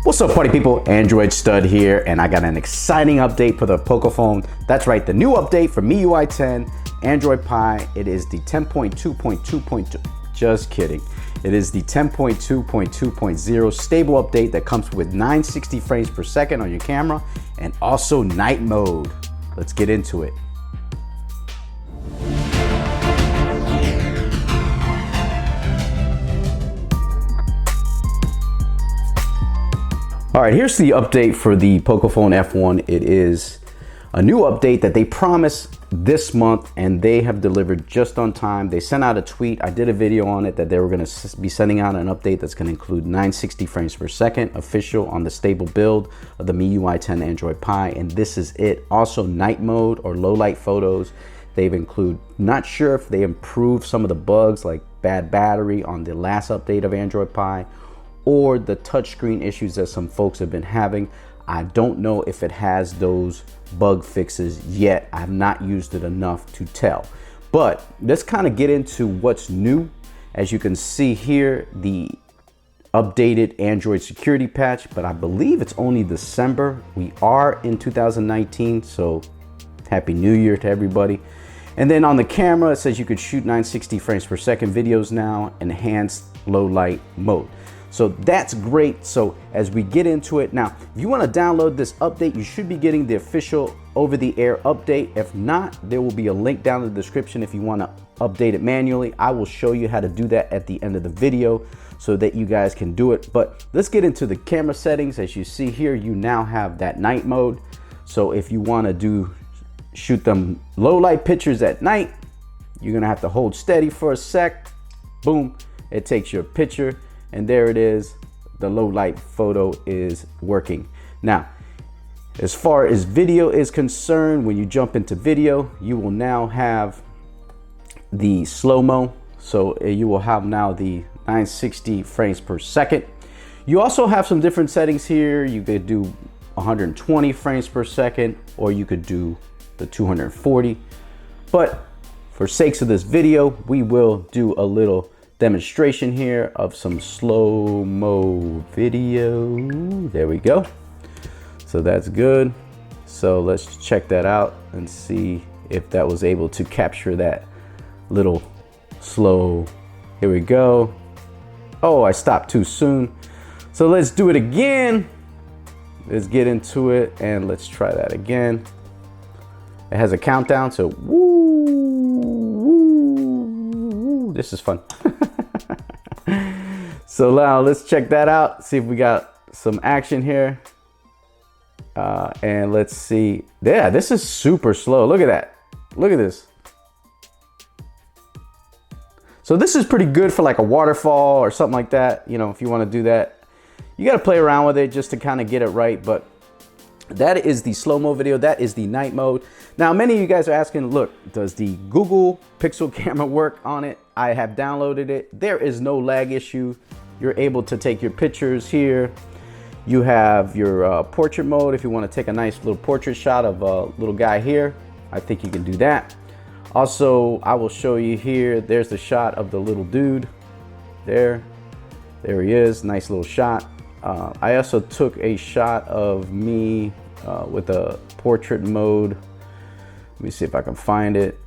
What's up, party people? Android Stud here, and I got an exciting update for the Pocophone. That's right, the new update for MIUI 10, Android Pie. It is the 10.2.2.2. Just kidding. It is the 10.2.2.0 stable update that comes with 960 frames per second on your camera and also night mode. Let's get into it. All right, here's the update for the Pocophone F1. It is a new update that they promised this month, and they have delivered just on time. They sent out a tweet. I did a video on it that they were going to be sending out an update that's going to include 960 frames per second official on the stable build of the MIUI 10 Android Pie, and this is it. Also night mode or low light photos. They've included, not sure if they improved some of the bugs like bad battery on the last update of Android Pie, or the touchscreen issues that some folks have been having. I don't know if it has those bug fixes yet. I've not used it enough to tell. But let's kind of get into what's new. As you can see here, the updated Android security patch, but I believe it's only December. We are in 2019, so Happy New Year to everybody. And then on the camera, it says you could shoot 960 frames per second videos now, enhanced low light mode. So that's great. So as we get into it now, if you want to download this update, you should be getting the official over-the-air update. If not, there will be a link down in the description if you want to update it manually. I will show you how to do that at the end of the video so that you guys can do it. But let's get into the camera settings. As you see here, you now have that night mode. So if you want to shoot them low light pictures at night, you're gonna have to hold steady for a sec. Boom, it takes your picture. And there it is, the low light photo is working. Now, as far as video is concerned, when you jump into video, you will now have the slow-mo. So you will have now the 960 frames per second. You also have some different settings here. You could do 120 frames per second, or you could do the 240. But for sakes of this video, we will do a little demonstration here of some slow-mo video. There we go. So that's good. So let's check that out and see if that was able to capture that little slow. Here we go. Oh, I stopped too soon. So let's do it again. Let's get into it and let's try that again. It has a countdown, so woo, woo, woo. This is fun. So now let's check that out, see if we got some action here. And let's see. Yeah, this is super slow. Look at that. Look at this. So this is pretty good for like a waterfall or something like that. You know, if you want to do that, you got to play around with it just to kind of get it right. But that is the slow-mo video. That is the night mode. Now, many of you guys are asking, look, does the Google Pixel camera work on it? I have downloaded it. There is no lag issue. You're able to take your pictures here. You have your portrait mode. If you want to take a nice little portrait shot of a little guy here, I think you can do that. Also, I will show you here. There's the shot of the little dude. There he is. Nice little shot. I also took a shot of me with a portrait mode. Let me see if I can find it.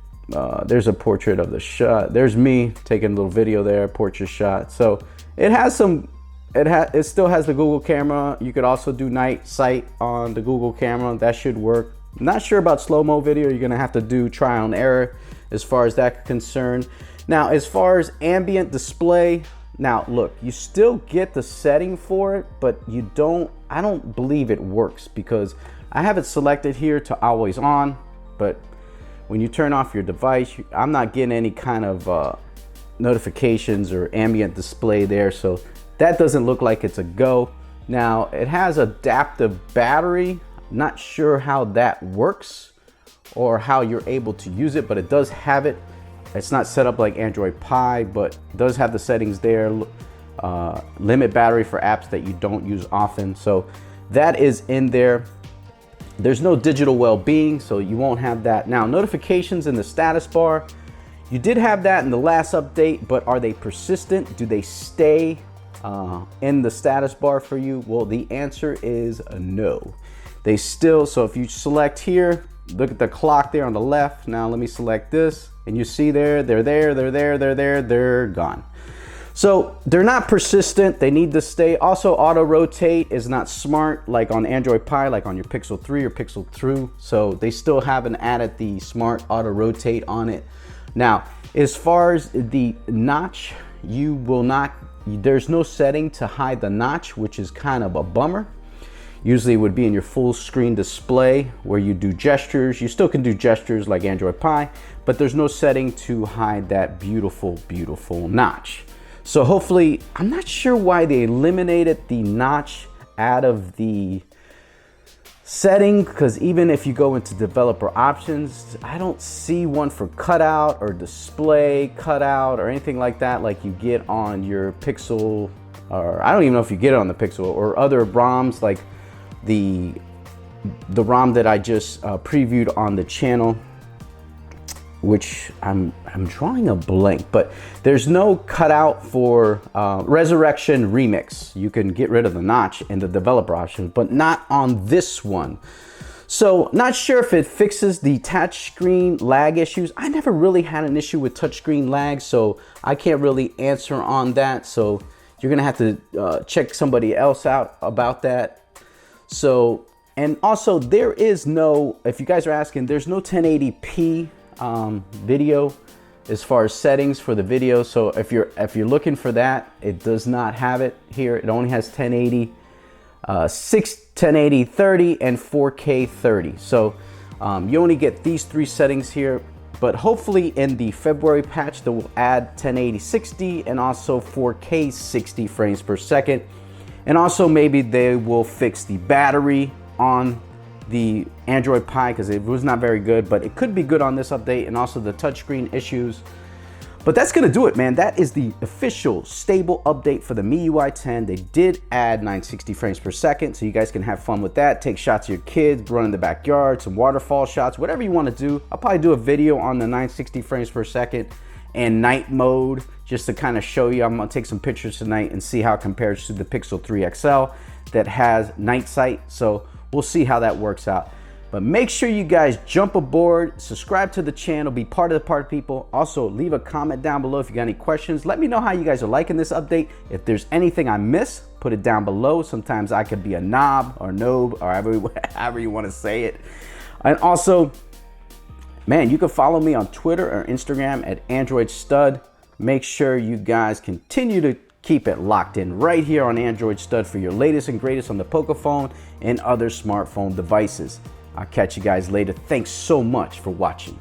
There's a portrait of the shot. There's me taking a little video there, portrait shot. So it has some, it still has the Google camera. You could also do night sight on the Google camera. That should work. Not sure about slow-mo video. You're gonna have to do trial and error as far as that's concerned. Now, as far as ambient display, now look, you still get the setting for it, but I don't believe it works because I have it selected here to always on, but when you turn off your device, I'm not getting any kind of notifications or ambient display there. So that doesn't look like it's a go. Now it has adaptive battery. Not sure how that works or how you're able to use it, but it does have it. It's not set up like Android Pie, but it does have the settings there. Limit battery for apps that you don't use often. So that is in there. There's no digital well-being, so you won't have that. Now, notifications in the status bar, you did have that in the last update, but are they persistent? Do they stay in the status bar for you? Well, the answer is no. They still, so if you select here, look at the clock there on the left. Now let me select this, and you see there, they're gone. So they're not persistent, they need to stay. Also, auto rotate is not smart like on Android Pie, like on your Pixel 3 or Pixel 2. So they still haven't added the smart auto rotate on it. Now, as far as the notch, you will not, there's no setting to hide the notch, which is kind of a bummer. Usually it would be in your full screen display where you do gestures. You still can do gestures like Android Pie, but there's no setting to hide that beautiful, beautiful notch. So hopefully, I'm not sure why they eliminated the notch out of the setting, because even if you go into developer options, I don't see one for cutout or display cutout or anything like that like you get on your Pixel, or I don't even know if you get it on the Pixel or other ROMs like the ROM that I just previewed on the channel, which I'm drawing a blank, but there's no cutout for Resurrection Remix. You can get rid of the notch in the developer option, but not on this one. So not sure if it fixes the touchscreen lag issues. I never really had an issue with touchscreen lag, so I can't really answer on that. So you're gonna have to check somebody else out about that. So, and also there is no, if you guys are asking, there's no 1080p video as far as settings for the video. So if you're looking for that, it does not have it here. It only has 1080, 1080 30 and 4K 30. So you only get these three settings here, but hopefully in the February patch they will add 1080 60 and also 4K 60 frames per second. And also maybe they will fix the battery on the Android Pie because it was not very good, but it could be good on this update, and also the touchscreen issues. But that's gonna do it, man. That is the official stable update for the MIUI 10. They did add 960 frames per second, so you guys can have fun with that. Take shots of your kids, run in the backyard, some waterfall shots, whatever you wanna do. I'll probably do a video on the 960 frames per second and night mode, just to kind of show you. I'm gonna take some pictures tonight and see how it compares to the Pixel 3 XL that has night sight. So we'll see how that works out. But make sure you guys jump aboard, subscribe to the channel, be part of the party people. Also, leave a comment down below if you got any questions. Let me know how you guys are liking this update. If there's anything I missed, put it down below. Sometimes I could be a knob or noob or however you want to say it. And also, man, you can follow me on Twitter or Instagram at Android Stud. Make sure you guys continue to keep it locked in right here on Android Stud for your latest and greatest on the Pocophone and other smartphone devices. I'll catch you guys later. Thanks so much for watching.